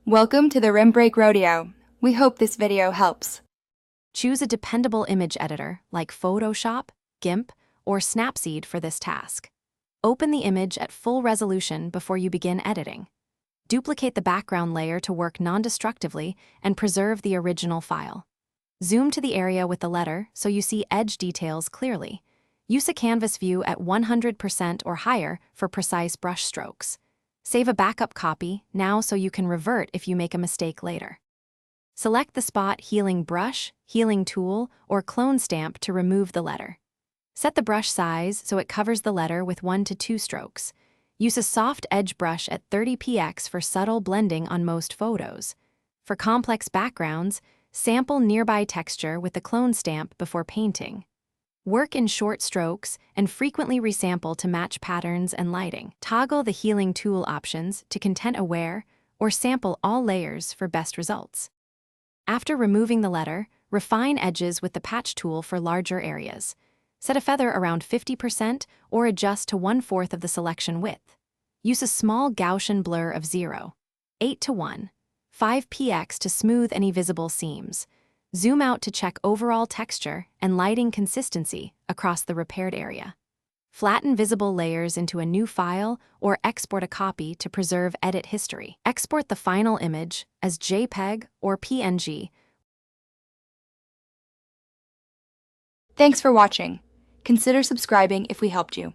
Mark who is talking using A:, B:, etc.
A: Welcome to the Rim Break Rodeo. We hope this video helps.
B: Choose a dependable image editor like Photoshop, GIMP, or Snapseed for this task. Open the image at full resolution before you begin editing. Duplicate the background layer to work non-destructively and preserve the original file. Zoom to the area with the letter so you see edge details clearly. Use a canvas view at 100% or higher for precise brush strokes. Save a backup copy now so you can revert if you make a mistake later. Select the spot Healing Brush, Healing Tool, or Clone Stamp to remove the letter. Set the brush size so it covers the letter with 1 to 2 strokes. Use a soft edge brush at 30px for subtle blending on most photos. For complex backgrounds, sample nearby texture with the clone stamp before painting. Work in short strokes and frequently resample to match patterns and lighting. Toggle the Healing Tool options to content-aware or sample all layers for best results. After removing the letter, refine edges with the patch tool for larger areas. Set a feather around 50% or adjust to 1/4 of the selection width. Use a small Gaussian blur of 0.8:1, 5px to smooth any visible seams. Zoom out to check overall texture and lighting consistency across the repaired area. Flatten visible layers into a new file or export a copy to preserve edit history. Export the final image as JPEG or PNG.
A: Thanks for watching. Consider subscribing if we helped you.